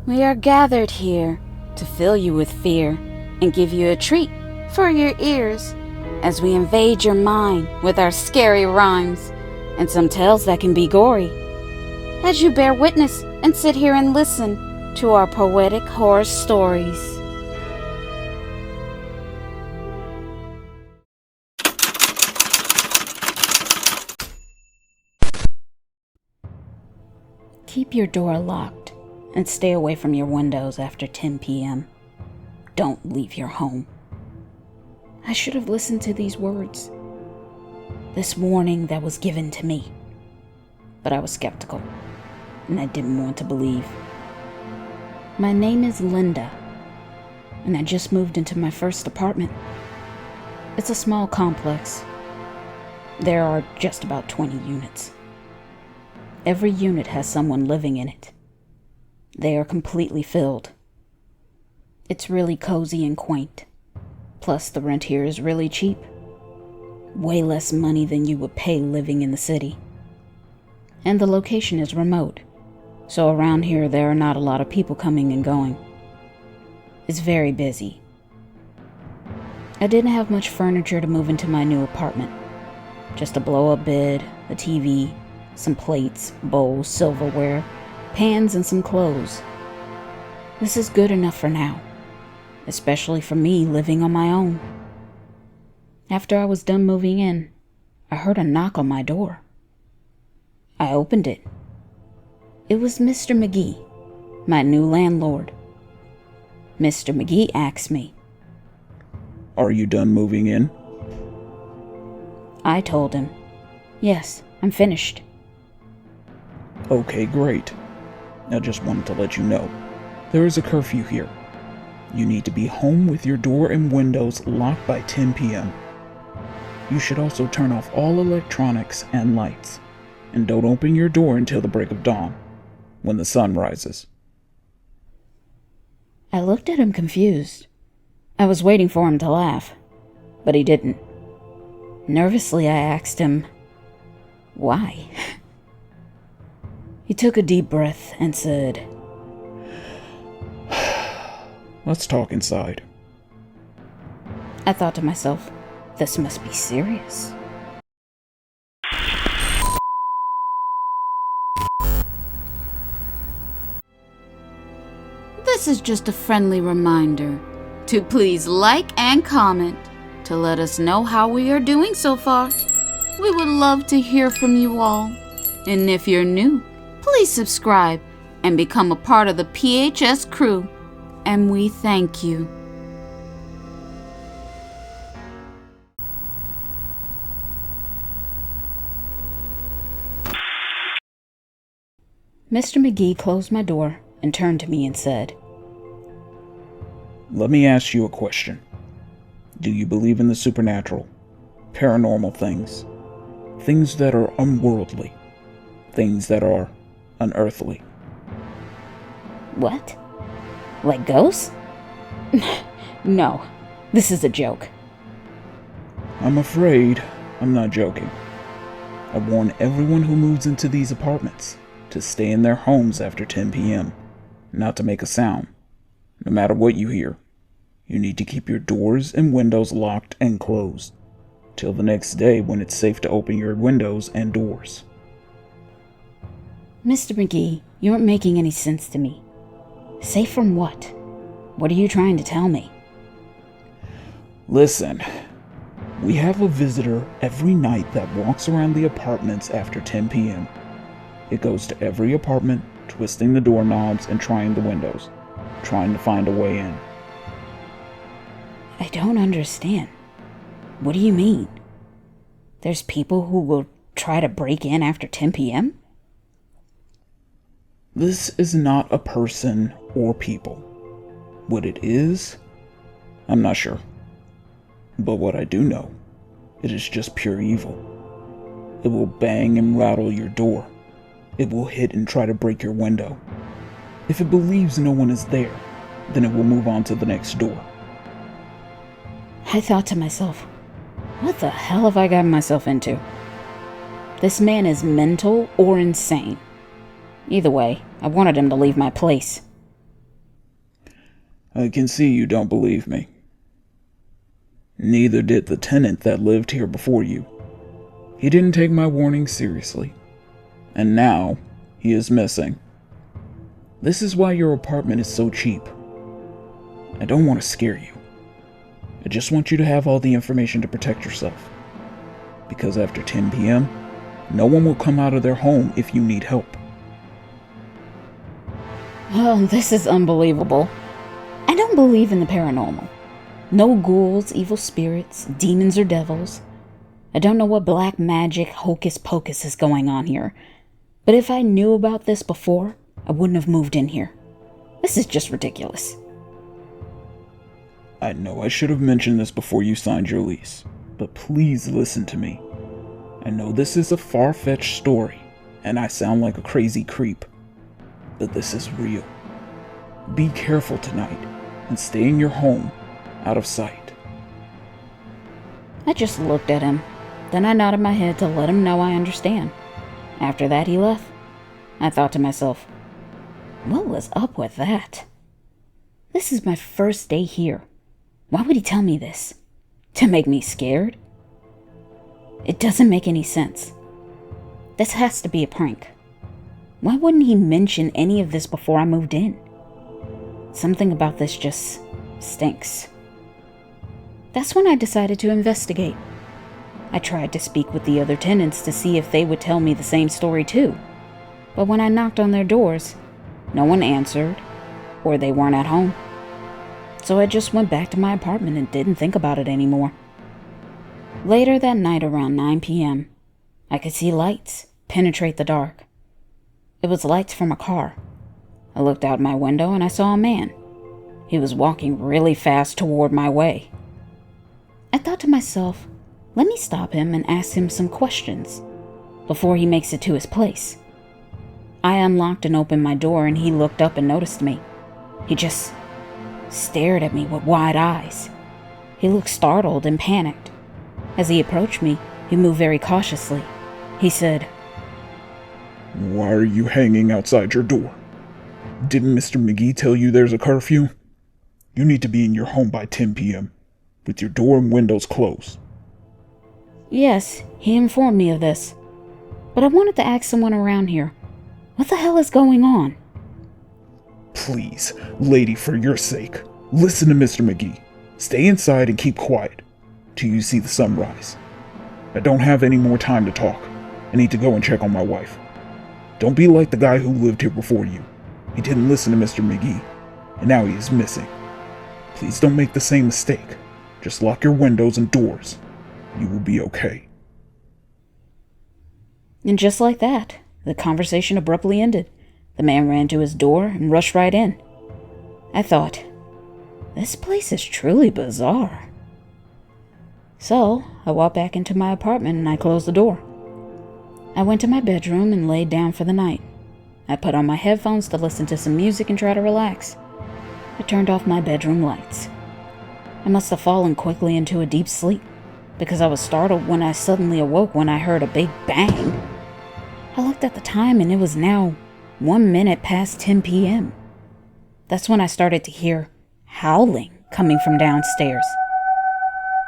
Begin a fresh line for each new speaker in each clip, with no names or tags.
We are gathered here to fill you with fear and give you a treat for your ears as we invade your mind with our scary rhymes and some tales that can be gory. As you bear witness and sit here and listen to our poetic horror stories. Keep your door locked and stay away from your windows after 10 p.m. Don't leave your home. I should have listened to these words, this warning that was given to me. But I was skeptical, and I didn't want to believe. My name is Linda, and I just moved into my first apartment. It's a small complex. There are just about 20 units. Every unit has someone living in it. They are completely filled. It's really cozy and quaint. Plus, the rent here is really cheap. Way less money than you would pay living in the city. And the location is remote, so around here there are not a lot of people coming and going. It's very busy. I didn't have much furniture to move into my new apartment. Just a blow-up bed, a TV, some plates, bowls, silverware, pans, and some clothes. This is good enough for now, especially for me living on my own. After I was done moving in, I heard a knock on my door. I opened it. It was Mr. McGee, my new landlord. Mr. McGee asked me,
"Are you done moving in?"
I told him, "Yes, I'm finished."
Okay, great. I just wanted to let you know, there is a curfew here. You need to be home with your door and windows locked by 10 p.m. You should also turn off all electronics and lights, and don't open your door until the break of dawn, when the sun rises.
I looked at him confused. I was waiting for him to laugh, but he didn't. Nervously, I asked him, "Why?" He took a deep breath and said,
"Let's talk inside."
I thought to myself, this must be serious. This is just a friendly reminder to please like and comment to let us know how we are doing so far. We would love to hear from you all. And if you're new, please subscribe and become a part of the PHS crew. And we thank you. Mr. McGee closed my door and turned to me and said,
"Let me ask you a question. Do you believe in the supernatural, paranormal things, things that are unworldly, things that are unearthly?"
What? Like ghosts? No, this is a joke.
I'm afraid I'm not joking. I warn everyone who moves into these apartments to stay in their homes after 10 p.m., not to make a sound. No matter what you hear, you need to keep your doors and windows locked and closed till the next day when it's safe to open your windows and doors.
Mr. McGee, you aren't making any sense to me. Safe from what? What are you trying to tell me?
Listen, we have a visitor every night that walks around the apartments after 10 p.m. It goes to every apartment, twisting the doorknobs and trying the windows, trying to find a way in.
I don't understand. What do you mean? There's people who will try to break in after 10 p.m.?
This is not a person or people. What it is, I'm not sure. But what I do know, it is just pure evil. It will bang and rattle your door. It will hit and try to break your window. If it believes no one is there, then it will move on to the next door.
I thought to myself, what the hell have I gotten myself into? This man is mental or insane. Either way, I wanted him to leave my place.
I can see you don't believe me. Neither did the tenant that lived here before you. He didn't take my warning seriously, and now he is missing. This is why your apartment is so cheap. I don't want to scare you. I just want you to have all the information to protect yourself. Because after 10 p.m., no one will come out of their home if you need help.
Oh, this is unbelievable. I don't believe in the paranormal. No ghouls, evil spirits, demons, or devils. I don't know what black magic hocus pocus is going on here. But if I knew about this before, I wouldn't have moved in here. This is just ridiculous.
I know I should have mentioned this before you signed your lease, but please listen to me. I know this is a far-fetched story, and I sound like a crazy creep, but this is real. Be careful tonight, and stay in your home, out of sight.
I just looked at him. Then I nodded my head to let him know I understand. After that, he left. I thought to myself, what was up with that? This is my first day here. Why would he tell me this? To make me scared? It doesn't make any sense. This has to be a prank. Why wouldn't he mention any of this before I moved in? Something about this just stinks. That's when I decided to investigate. I tried to speak with the other tenants to see if they would tell me the same story too. But when I knocked on their doors, no one answered, or they weren't at home. So I just went back to my apartment and didn't think about it anymore. Later that night around 9 p.m., I could see lights penetrate the dark. It was lights from a car. I looked out my window and I saw a man. He was walking really fast toward my way. I thought to myself, let me stop him and ask him some questions before he makes it to his place. I unlocked and opened my door and he looked up and noticed me. He just stared at me with wide eyes. He looked startled and panicked. As he approached me, he moved very cautiously. He said,
"Why are you hanging outside your door? Didn't Mr. McGee tell you there's a curfew? You need to be in your home by 10 p.m. with your door and windows closed."
Yes, he informed me of this. But I wanted to ask someone around here, what the hell is going on?
Please, lady, for your sake, listen to Mr. McGee. Stay inside and keep quiet till you see the sun rise. I don't have any more time to talk. I need to go and check on my wife. Don't be like the guy who lived here before you. He didn't listen to Mr. McGee, and now he is missing. Please don't make the same mistake. Just lock your windows and doors. You will be okay.
And just like that, the conversation abruptly ended. The man ran to his door and rushed right in. I thought, this place is truly bizarre. So, I walked back into my apartment and I closed the door. I went to my bedroom and laid down for the night. I put on my headphones to listen to some music and try to relax. I turned off my bedroom lights. I must have fallen quickly into a deep sleep, because I was startled when I suddenly awoke when I heard a big bang. I looked at the time and it was now 1 minute past 10 p.m. That's when I started to hear howling coming from downstairs.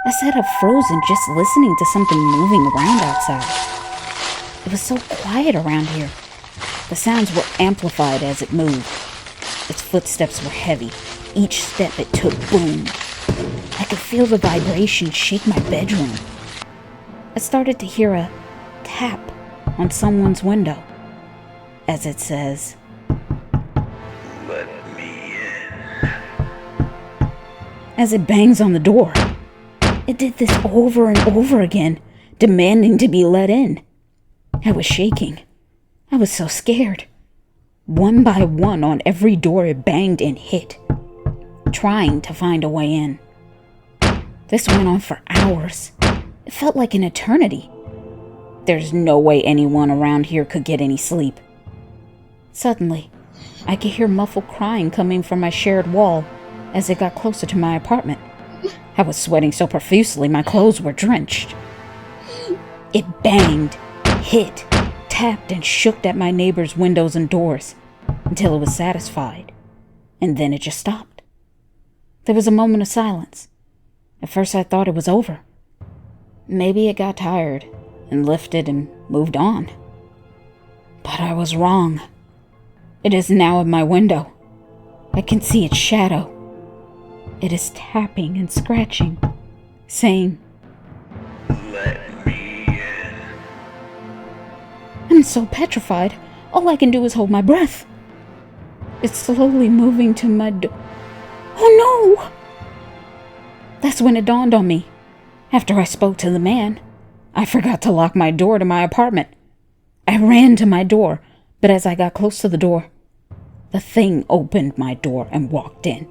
I sat up frozen just listening to something moving around outside. It was so quiet around here. The sounds were amplified as it moved. Its footsteps were heavy. Each step it took boomed. I could feel the vibration shake my bedroom. I started to hear a tap on someone's window, as it says,
"Let me in."
As it bangs on the door. It did this over and over again, demanding to be let in. I was shaking. I was so scared. One by one on every door it banged and hit, trying to find a way in. This went on for hours. It felt like an eternity. There's no way anyone around here could get any sleep. Suddenly, I could hear muffled crying coming from my shared wall as it got closer to my apartment. I was sweating so profusely my clothes were drenched. It banged, hit, tapped, and shook at my neighbor's windows and doors until it was satisfied, and then it just stopped. There was a moment of silence. At first I thought it was over. Maybe it got tired and lifted and moved on. But I was wrong. It is now at my window. I can see its shadow. It is tapping and scratching, saying,
"Let me in."
I'm so petrified, all I can do is hold my breath. It's slowly moving to my door. Oh no! That's when it dawned on me. After I spoke to the man, I forgot to lock my door to my apartment. I ran to my door, but as I got close to the door, the thing opened my door and walked in.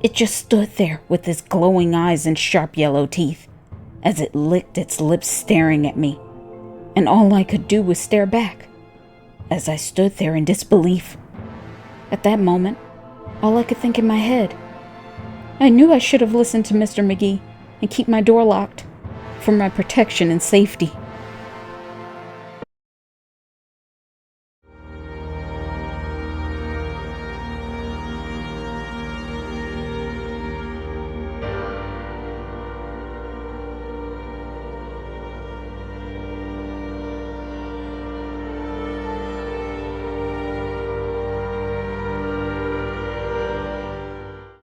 It just stood there with its glowing eyes and sharp yellow teeth as it licked its lips staring at me, and all I could do was stare back as I stood there in disbelief. At that moment, all I could think in my head, I knew I should have listened to Mr. McGee and keep my door locked for my protection and safety.